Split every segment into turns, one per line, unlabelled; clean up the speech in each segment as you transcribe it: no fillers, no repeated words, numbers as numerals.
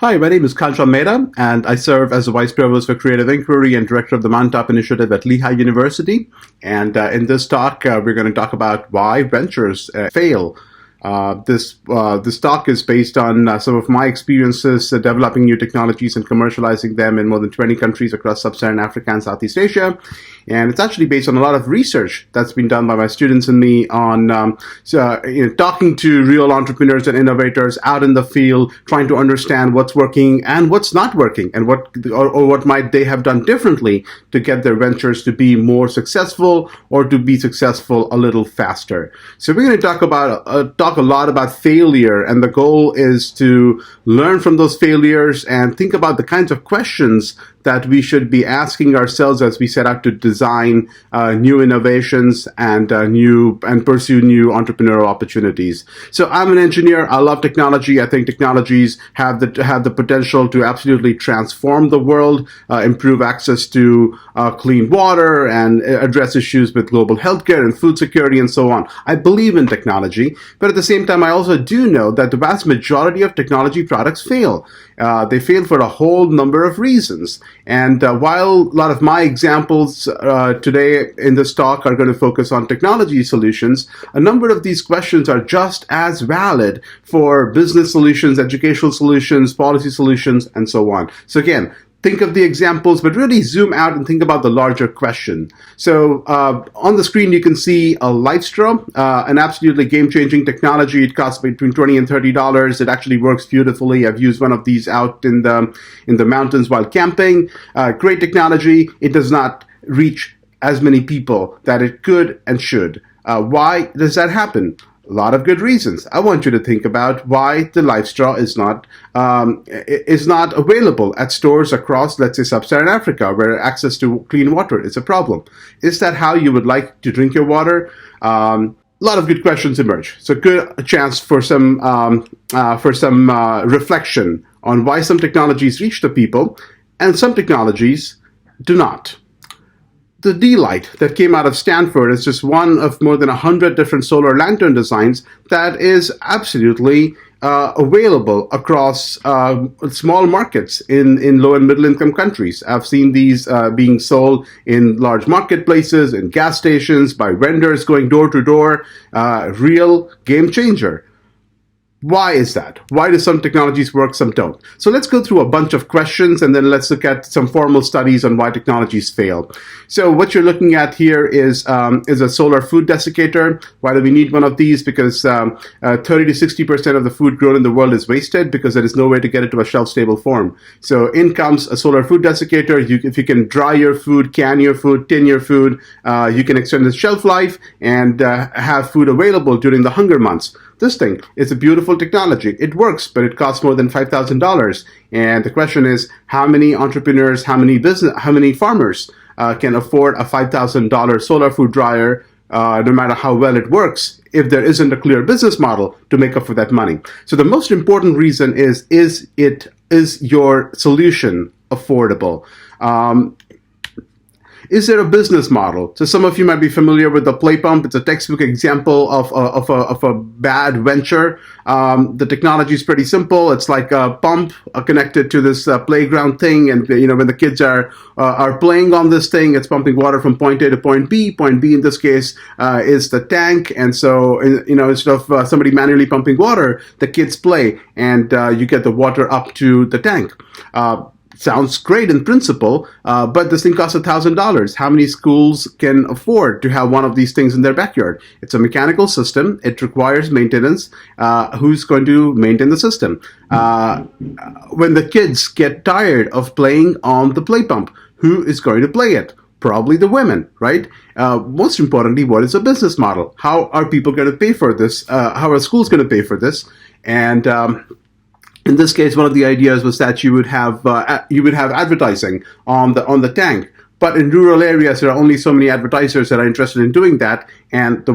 Hi, my name is Khanjan Mehta, and I serve as the Vice Provost for Creative Inquiry and Director of the Mountaintop Initiative at Lehigh University. And in this talk, we're going to talk about why ventures fail. This talk is based on some of my experiences developing new technologies and commercializing them in more than 20 countries across Sub-Saharan Africa and Southeast Asia. And it's actually based on a lot of research that's been done by my students and me on talking to real entrepreneurs and innovators out in the field, trying to understand what's working and what's not working, and what might they have done differently to get their ventures to be more successful or to be successful a little faster. So we're going to talk a lot about failure, and the goal is to learn from those failures and think about the kinds of questions that we should be asking ourselves as we set out to design new innovations and pursue new entrepreneurial opportunities. So I'm an engineer. I love technology. I think technologies have the potential to absolutely transform the world, improve access to clean water, and address issues with global healthcare and food security and so on. I believe in technology, but at the same time, I also do know that the vast majority of technology products fail. They fail for a whole number of reasons. And while a lot of my examples today in this talk are going to focus on technology solutions, a number of these questions are just as valid for business solutions, educational solutions, policy solutions, and so on. So again, think of the examples, but really zoom out and think about the larger question. So on the screen, you can see a life straw, an absolutely game-changing technology. It costs between $20 and $30. It actually works beautifully. I've used one of these out in the mountains while camping. Great technology. It does not reach as many people that it could and should. Why does that happen? A lot of good reasons. I want you to think about why the life straw is not available at stores across, let's say, Sub-Saharan Africa, where access to clean water is a problem. Is that how you would like to drink your water? A lot of good questions emerge. So good chance for some reflection on why some technologies reach the people and some technologies do not. The D-Light that came out of Stanford is just one of more than 100 different solar lantern designs that is absolutely available across small markets in low and middle income countries. I've seen these being sold in large marketplaces, in gas stations, by vendors going door to door. Real game changer. Why is that? Why do some technologies work, some don't? So let's go through a bunch of questions, and then let's look at some formal studies on why technologies fail. So what you're looking at here is a solar food desiccator. Why do we need one of these? Because 30 to 60% of the food grown in the world is wasted because there is no way to get it to a shelf-stable form. So in comes a solar food desiccator. If you can dry your food, can your food, tin your food, you can extend the shelf life and have food available during the hunger months. This thing is a beautiful technology. It works, but it costs more than $5,000. And the question is, how many entrepreneurs, how many farmers can afford a $5,000 solar food dryer, no matter how well it works, if there isn't a clear business model to make up for that money? So the most important reason is your solution affordable? Is there a business model? So some of you might be familiar with the play pump. It's a textbook example of a bad venture. The technology is pretty simple. It's like a pump connected to this playground thing, and when the kids are playing on this thing, it's pumping water from point A to point B. Point B in this case is the tank, and so instead of somebody manually pumping water, the kids play, and you get the water up to the tank. Sounds great in principle, but this thing costs $1,000. How many schools can afford to have one of these things in their backyard? It's a mechanical system. It requires maintenance. Who's going to maintain the system? When the kids get tired of playing on the play pump, who is going to play it? Probably the women, right? Most importantly, what is a business model? How are people going to pay for this? How are schools going to pay for this? And in this case, one of the ideas was that you would have advertising on the tank. But in rural areas, there are only so many advertisers that are interested in doing that, and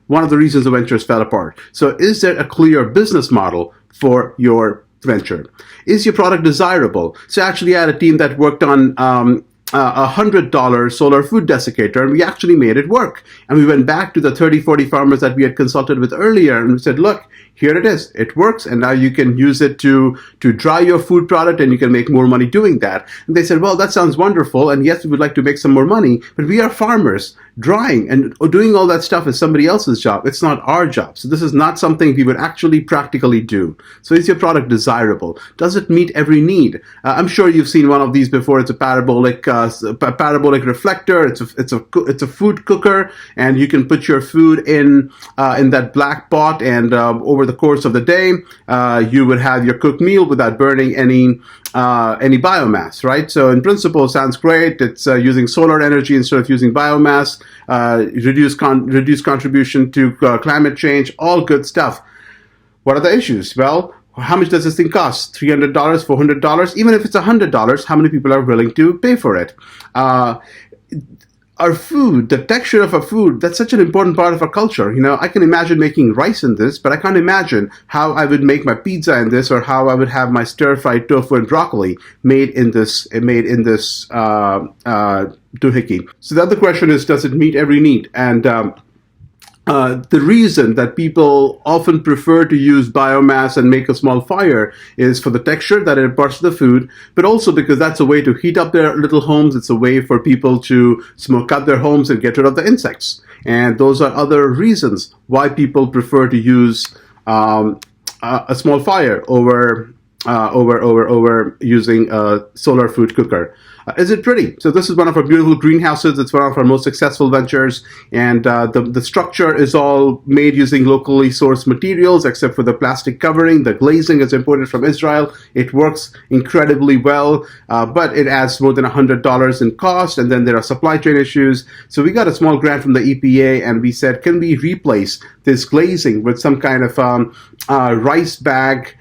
one of the reasons the ventures fell apart. So is there a clear business model for your venture? Is your product desirable? So actually I had a team that worked on $100 solar food desiccator, and we actually made it work. And we went back to the 30, 40 farmers that we had consulted with earlier, and we said, look, here it is. It works, and now you can use it to dry your food product, and you can make more money doing that. And they said, well, that sounds wonderful, and yes, we would like to make some more money, but we are farmers. Drying and doing all that stuff is somebody else's job. It's not our job. So this is not something we would actually practically do. So is your product desirable? Does it meet every need? I'm sure you've seen one of these before. It's a parabolic reflector. It's a food cooker, and you can put your food in that black pot, and over the course of the day, you would have your cooked meal without burning any biomass, right? So in principle, sounds great. It's using solar energy instead of using biomass. Reduce contribution to climate change. All good stuff. What are the issues? Well, how much does this thing cost? $300, $400? Even if it's $100, how many people are willing to pay for it? Our food, the texture of our food, that's such an important part of our culture. You know, I can imagine making rice in this, but I can't imagine how I would make my pizza in this, or how I would have my stir-fried tofu and broccoli made in this doohickey. So the other question is, does it meet every need? And the reason that people often prefer to use biomass and make a small fire is for the texture that it imparts to the food, but also because that's a way to heat up their little homes. It's a way for people to smoke out their homes and get rid of the insects. And those are other reasons why people prefer to use a small fire over using a solar food cooker. Is it pretty? So this is one of our beautiful greenhouses. It's one of our most successful ventures, and the structure is all made using locally sourced materials, except for the plastic covering. The glazing is imported from Israel. It works incredibly well, but it adds more than $100 in cost, and then there are supply chain issues. So we got a small grant from the EPA, and we said, can we replace this glazing with some kind of rice bag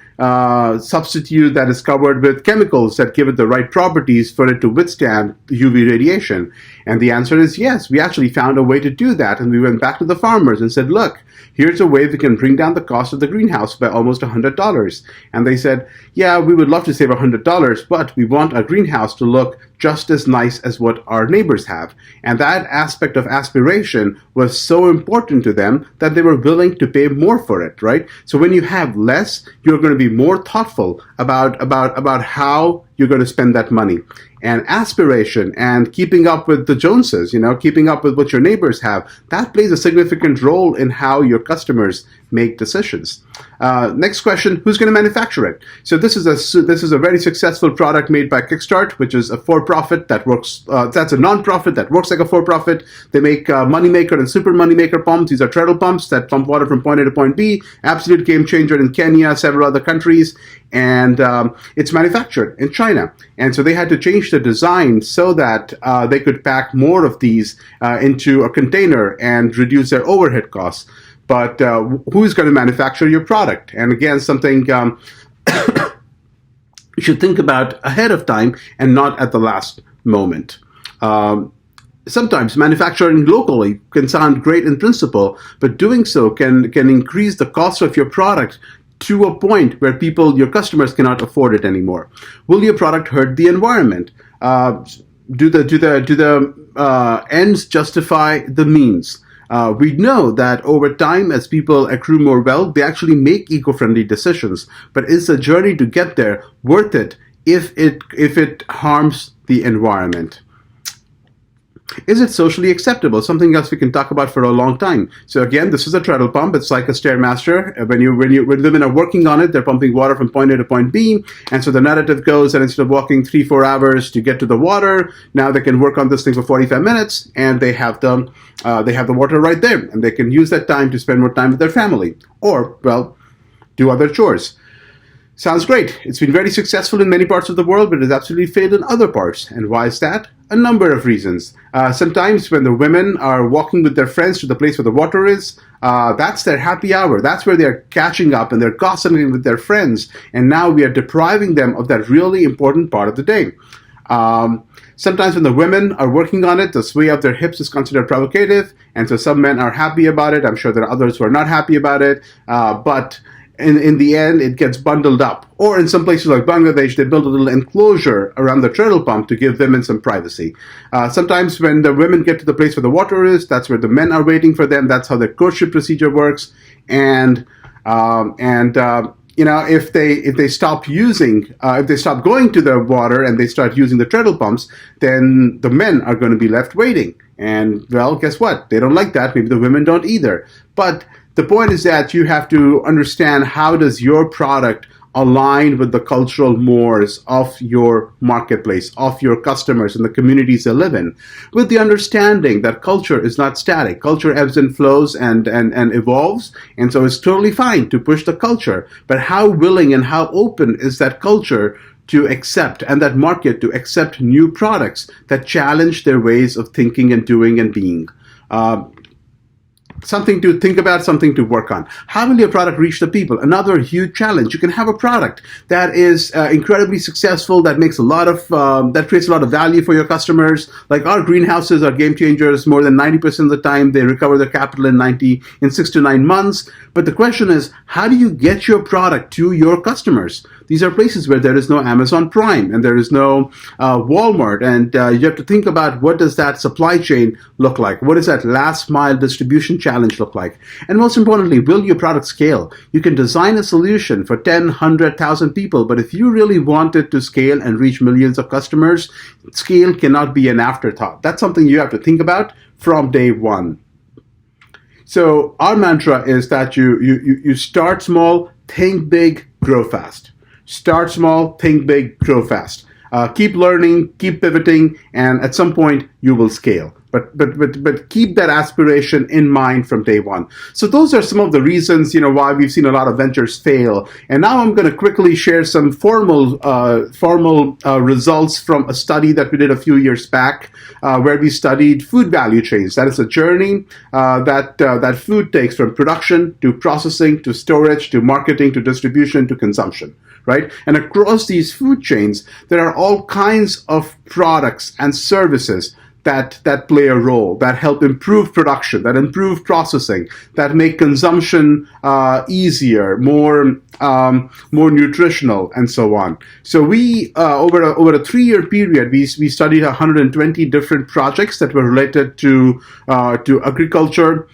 substitute that is covered with chemicals that give it the right properties for it to withstand UV radiation? And the answer is yes. We actually found a way to do that, and we went back to the farmers and said, look, here's a way we can bring down the cost of the greenhouse by almost $100. And they said, yeah, we would love to save $100, but we want our greenhouse to look just as nice as what our neighbors have. And that aspect of aspiration was so important to them that they were willing to pay more for it, right? So when you have less, you're going to be more thoughtful about how you're going to spend that money. And aspiration and keeping up with the Joneses, you know, keeping up with what your neighbors have, that plays a significant role in how your customers make decisions. Next question: who's going to manufacture it? So this is a very successful product made by Kickstart, which is a for-profit that works. That's a non-profit that works like a for-profit. They make Moneymaker and Super Moneymaker pumps. These are treadle pumps that pump water from point A to point B. Absolute game changer in Kenya, several other countries, and it's manufactured in China. And so they had to change the design so that they could pack more of these into a container and reduce their overhead costs. But who's going to manufacture your product? And again, something you should think about ahead of time and not at the last moment. Sometimes manufacturing locally can sound great in principle, but doing so can increase the cost of your product to a point where your customers cannot afford it anymore. Will your product hurt the environment? Do the ends justify the means? We know that over time, as people accrue more wealth, they actually make eco-friendly decisions. But is the journey to get there worth it if it harms the environment? Is it socially acceptable? Something else we can talk about for a long time. So again, this is a treadle pump. It's like a Stairmaster. When women are working on it, they're pumping water from point A to point B. And so the narrative goes that instead of walking 3-4 hours to get to the water, now they can work on this thing for 45 minutes, and they have the water right there, and they can use that time to spend more time with their family, or, well, do other chores. Sounds great. It's been very successful in many parts of the world, but it has absolutely failed in other parts. And why is that? A number of reasons. Sometimes when the women are walking with their friends to the place where the water is, that's their happy hour. That's where they're catching up and they're gossiping with their friends. And now we are depriving them of that really important part of the day. Sometimes when the women are working on it, the sway of their hips is considered provocative. And so some men are happy about it. I'm sure there are others who are not happy about it. But in the end, it gets bundled up. Or in some places like Bangladesh, they build a little enclosure around the treadle pump to give women some privacy. Sometimes when the women get to the place where the water is, that's where the men are waiting for them. That's how the courtship procedure works. And if they stop going to the water and they start using the treadle pumps, then the men are going to be left waiting. And well, guess what? They don't like that. Maybe the women don't either. But the point is that you have to understand, how does your product align with the cultural mores of your marketplace, of your customers and the communities they live in, with the understanding that culture is not static. Culture ebbs and flows and evolves, and so it's totally fine to push the culture. But how willing and how open is that culture to accept, and that market to accept, new products that challenge their ways of thinking and doing and being? Something to think about, something to work on. How will your product reach the people? Another huge challenge. You can have a product that is incredibly successful, that makes that creates a lot of value for your customers. Like our greenhouses are game changers. More than 90% of the time, they recover their capital in 6 to 9 months. But the question is, how do you get your product to your customers? These are places where there is no Amazon Prime and there is no Walmart, and you have to think about, what does that supply chain look like? What does that last mile distribution challenge look like? And most importantly, will your product scale? You can design a solution for 10, 100,000 people, but if you really want it to scale and reach millions of customers, scale cannot be an afterthought. That's something you have to think about from day one. So our mantra is that you start small, think big, grow fast. Start small, think big, grow fast. Keep learning, keep pivoting, and at some point you will scale. But keep that aspiration in mind from day one. So those are some of the reasons, why we've seen a lot of ventures fail. And now I'm going to quickly share some formal results from a study that we did a few years back, where we studied food value chains. That is a journey that food takes from production to processing to storage to marketing to distribution to consumption. Right? And across these food chains, there are all kinds of products and services that play a role, that help improve production, that improve processing, that make consumption easier, more nutritional, and so on. So we over a 3-year period, we studied 120 different projects that were related to agriculture,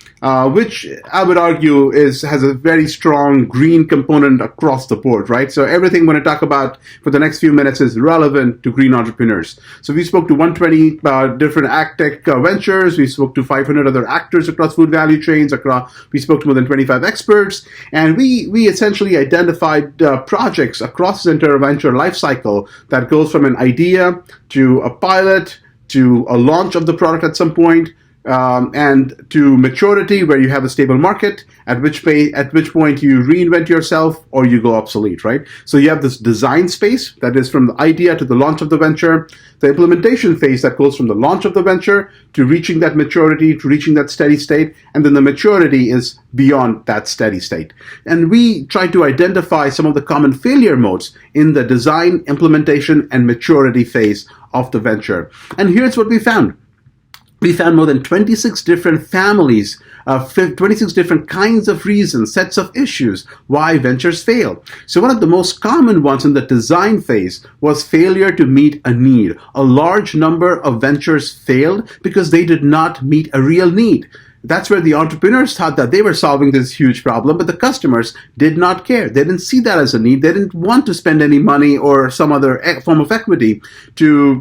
which I would argue has a very strong green component across the board, right? So everything I'm going to talk about for the next few minutes is relevant to green entrepreneurs. So we spoke to 120 different ag-tech ventures. We spoke to 500 other actors across food value chains. We spoke to more than 25 experts, and we essentially identified projects across the entire venture life cycle that goes from an idea to a pilot to a launch of the product at some point, and to maturity, where you have a stable market, at which point you reinvent yourself or you go obsolete, right? So you have this design space that is from the idea to the launch of the venture, the implementation phase that goes from the launch of the venture to reaching that maturity, to reaching that steady state, and then the maturity is beyond that steady state. And we try to identify some of the common failure modes in the design, implementation, and maturity phase of the venture. And here's what we found. We found more than 26 different families, 26 different kinds of reasons, sets of issues why ventures fail. So one of the most common ones in the design phase was failure to meet a need. A large number of ventures failed because they did not meet a real need. That's where the entrepreneurs thought that they were solving this huge problem, but the customers did not care. They didn't see that as a need. They didn't want to spend any money or some other form of equity to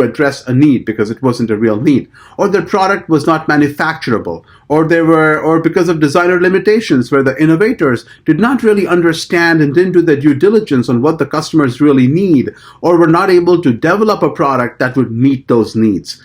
address a need because it wasn't a real need. Or their product was not manufacturable, or because of designer limitations where the innovators did not really understand and didn't do their due diligence on what the customers really need, or were not able to develop a product that would meet those needs.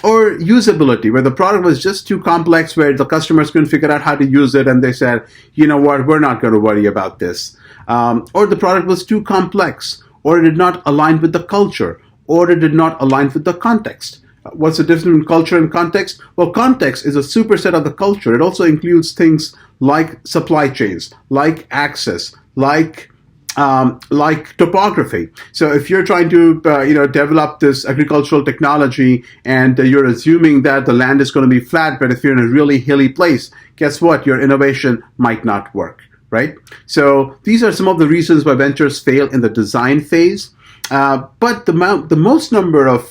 Or usability, where the product was just too complex, where the customers couldn't figure out how to use it, and they said, you know what, we're not going to worry about this. Or the product was too complex, or it did not align with the culture, or it did not align with the context. What's the difference between culture and context? Well, context is a superset of the culture. It also includes things like supply chains, like access, like topography. So if you're trying to develop this agricultural technology and you're assuming that the land is going to be flat, but if you're in a really hilly place, guess what? Your innovation might not work, right? So these are some of the reasons why ventures fail in the design phase. But the most number of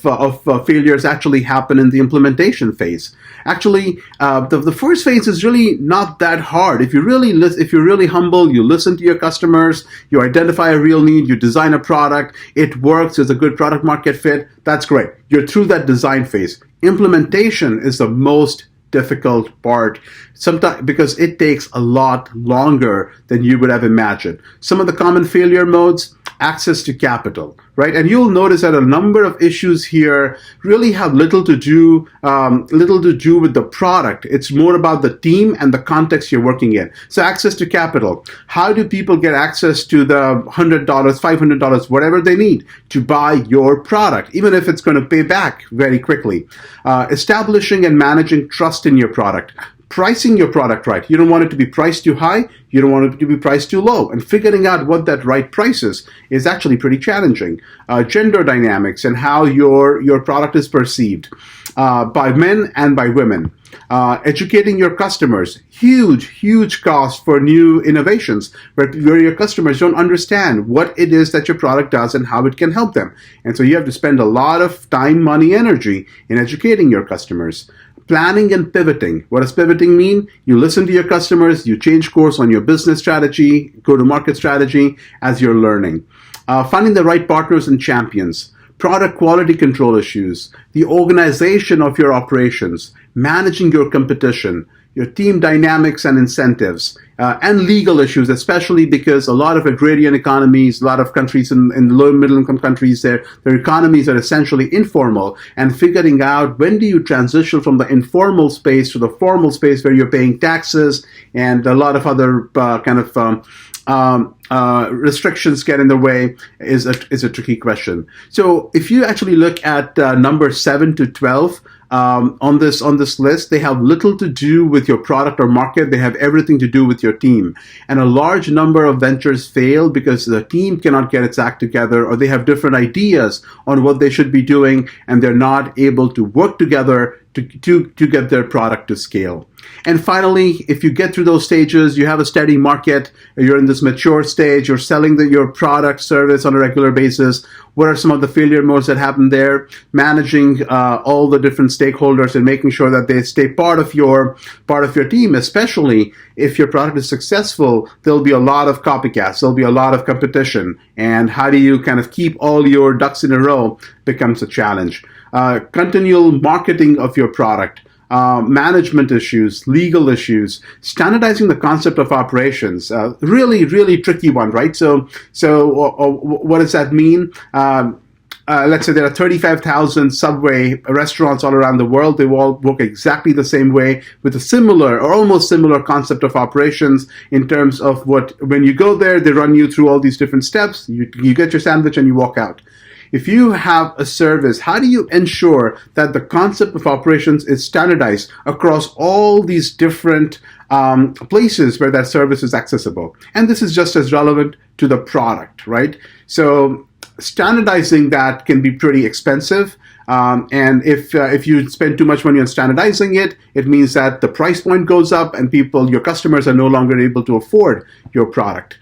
failures actually happen in the implementation phase. Actually, the first phase is really not that hard. If you're really humble, you listen to your customers, you identify a real need, you design a product, it works, there's a good product market fit, that's great. You're through that design phase. Implementation is the most difficult part, sometimes because it takes a lot longer than you would have imagined. Some of the common failure modes: access to capital, right? And you'll notice that a number of issues here really have little to do with the product. It's more about the team and the context you're working in. So access to capital. How do people get access to the $100, $500, whatever they need to buy your product, even if it's going to pay back very quickly? Establishing and managing trust in your product. Pricing your product right. You don't want it to be priced too high. You don't want it to be priced too low. And figuring out what that right price is actually pretty challenging. Gender dynamics and how your product is perceived by men and by women. Educating your customers. Huge cost for new innovations where your customers don't understand what it is that your product does and how it can help them. And so you have to spend a lot of time, money, energy in educating your customers. Planning and pivoting. What does pivoting mean? You listen to your customers, you change course on your business strategy, go-to-market strategy as you're learning. Finding the right partners and champions. Product quality control issues. The organization of your operations. Managing your competition. Your team dynamics and incentives, and legal issues, especially because a lot of agrarian economies, a lot of countries in low and middle income countries, their economies are essentially informal, and figuring out when do you transition from the informal space to the formal space where you're paying taxes and a lot of other restrictions get in the way is a tricky question. So if you actually look at number 7 to 12, on this list, they have little to do with your product or market. They have everything to do with your team. And a large number of ventures fail because the team cannot get its act together, or they have different ideas on what they should be doing, and they're not able to work together to get their product to scale. And finally, if you get through those stages, you have a steady market, you're in this mature stage, you're selling your product, service on a regular basis. What are some of the failure modes that happen there? Managing all the different stakeholders and making sure that they stay part of your team, especially if your product is successful, there'll be a lot of copycats, there'll be a lot of competition. And how do you kind of keep all your ducks in a row becomes a challenge. Continual marketing of your product. Management issues, legal issues, standardizing the concept of operations, really tricky one, right? So what does that mean? Let's say there are 35,000 Subway restaurants all around the world. They all work exactly the same way with a similar or almost similar concept of operations in terms of when you go there, they run you through all these different steps. You get your sandwich and you walk out. If you have a service, how do you ensure that the concept of operations is standardized across all these different places where that service is accessible? And this is just as relevant to the product, right? So standardizing that can be pretty expensive. And if you spend too much money on standardizing it, it means that the price point goes up and your customers are no longer able to afford your product.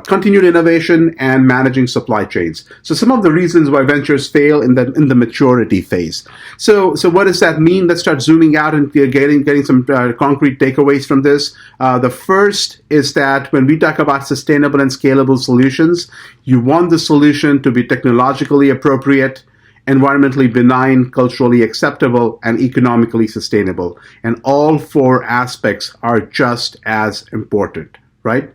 Continued innovation and managing supply chains. So some of the reasons why ventures fail in the maturity phase. So what does that mean? Let's start zooming out and getting some concrete takeaways from this. The first is that when we talk about sustainable and scalable solutions, you want the solution to be technologically appropriate, environmentally benign, culturally acceptable, and economically sustainable. And all 4 aspects are just as important, right?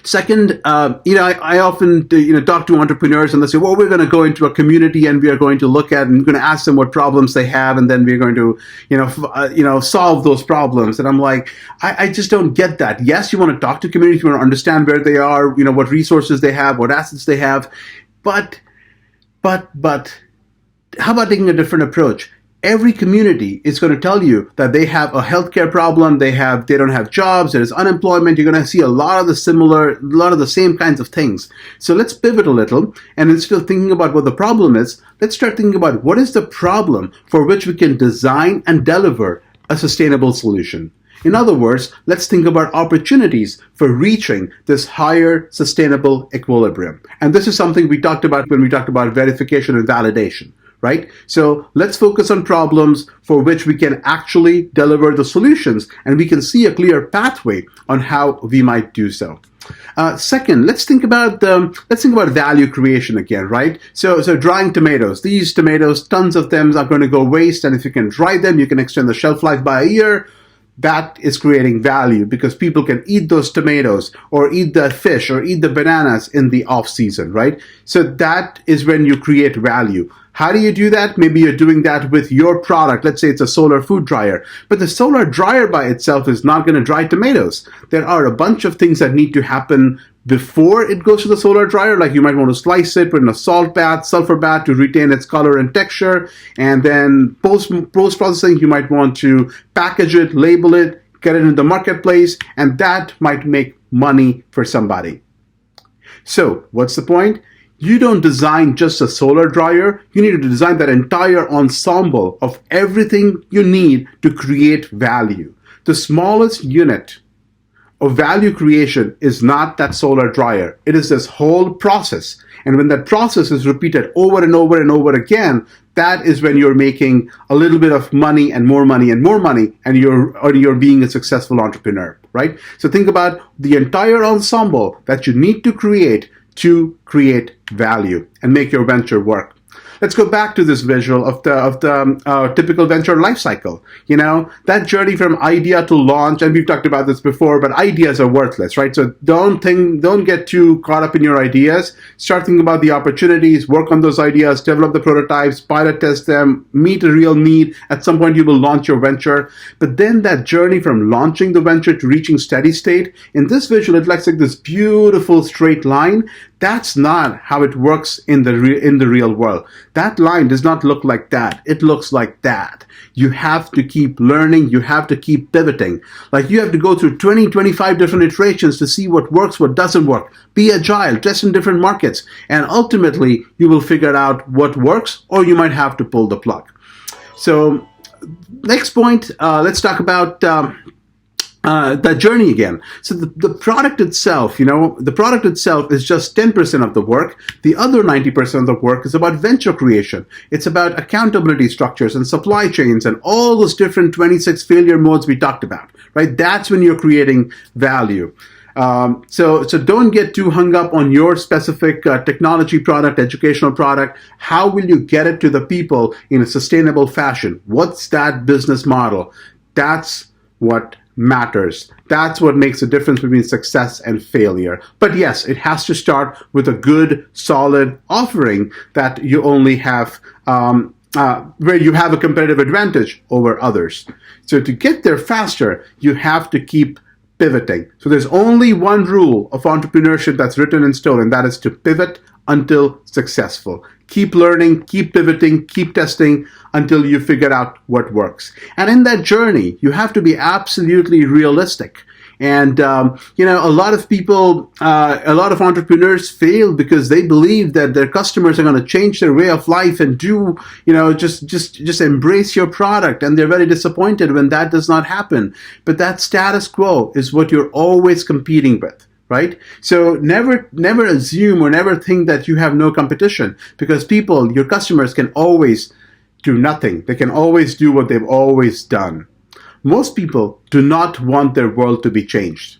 Second, I often talk to entrepreneurs and they say, well, we're going to go into a community and we are going to look at and we're going to ask them what problems they have, and then we're going to solve those problems. And I'm like, I just don't get that. Yes, you want to talk to communities, you want to understand where they are, what resources they have, what assets they have, but how about taking a different approach? Every community is going to tell you that they have a healthcare problem, they don't have jobs, there's unemployment. You're going to see a lot of the same kinds of things. So let's pivot a little, and instead of thinking about what the problem is, let's start thinking about what is the problem for which we can design and deliver a sustainable solution. In other words, let's think about opportunities for reaching this higher sustainable equilibrium. And this is something we talked about when we talked about verification and validation, right? So let's focus on problems for which we can actually deliver the solutions, and we can see a clear pathway on how we might do so. Second, let's think about value creation again, right? So drying tomatoes. These tomatoes, tons of them are going to go waste, and if you can dry them, you can extend the shelf life by a year. That is creating value because people can eat those tomatoes or eat the fish or eat the bananas in the off season, right? So that is when you create value. How do you do that? Maybe you're doing that with your product. Let's say it's a solar food dryer. But the solar dryer by itself is not going to dry tomatoes. There are a bunch of things that need to happen before it goes to the solar dryer, like you might want to slice it, put in a sulfur bath to retain its color and texture, and then post-processing, you might want to package it, label it, get it in the marketplace, and that might make money for somebody. So, what's the point? You don't design just a solar dryer, you need to design that entire ensemble of everything you need to create value. The smallest unit of value creation is not that solar dryer. It is this whole process. And when that process is repeated over and over and over again, that is when you're making a little bit of money and more money and more money, and you're being a successful entrepreneur, right? So think about the entire ensemble that you need to create value and make your venture work. Let's go back to this visual of the typical venture life cycle. You know, that journey from idea to launch, and we've talked about this before, but ideas are worthless, right? So don't get too caught up in your ideas. Start thinking about the opportunities, work on those ideas, develop the prototypes, pilot test them, meet a real need. At some point you will launch your venture. But then that journey from launching the venture to reaching steady state, in this visual it looks like this beautiful straight line. That's not how it works in the real world. That line does not look like that. It looks like that. You have to keep learning. You have to keep pivoting. Like you have to go through 20, 25 different iterations to see what works, what doesn't work. Be agile, test in different markets, and ultimately you will figure out what works, or you might have to pull the plug. So next point, let's talk about that journey again. So the product itself, the product itself is just 10% of the work. The other 90% of the work is about venture creation. It's about accountability structures and supply chains and all those different 26 failure modes we talked about, right? That's when you're creating value. So don't get too hung up on your specific technology product, educational product. How will you get it to the people in a sustainable fashion? What's that business model? That's what matters. That's what makes the difference between success and failure. But yes, it has to start with a good, solid offering that you only have, where you have a competitive advantage over others. So to get there faster, you have to keep pivoting. So there's only one rule of entrepreneurship that's written in stone, and that is to pivot until successful. Keep learning, keep pivoting, keep testing until you figure out what works. And in that journey, you have to be absolutely realistic. And, a lot of people, a lot of entrepreneurs fail because they believe that their customers are going to change their way of life and just embrace your product. And they're very disappointed when that does not happen. But that status quo is what you're always competing with. Right? So never assume or never think that you have no competition, because your customers can always do nothing. They can always do what they've always done. Most people do not want their world to be changed.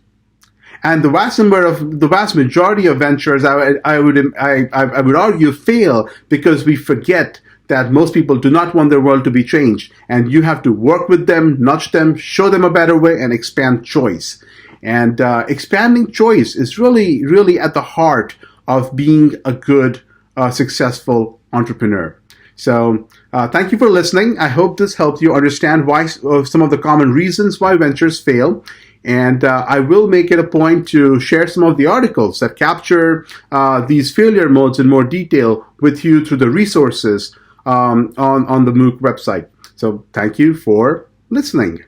And the vast majority of ventures, I would argue, fail because we forget that most people do not want their world to be changed. And you have to work with them, nudge them, show them a better way, and expand choice. And expanding choice is really, really at the heart of being a good, successful entrepreneur. So thank you for listening. I hope this helped you understand why some of the common reasons why ventures fail. And I will make it a point to share some of the articles that capture these failure modes in more detail with you through the resources on the MOOC website. So thank you for listening.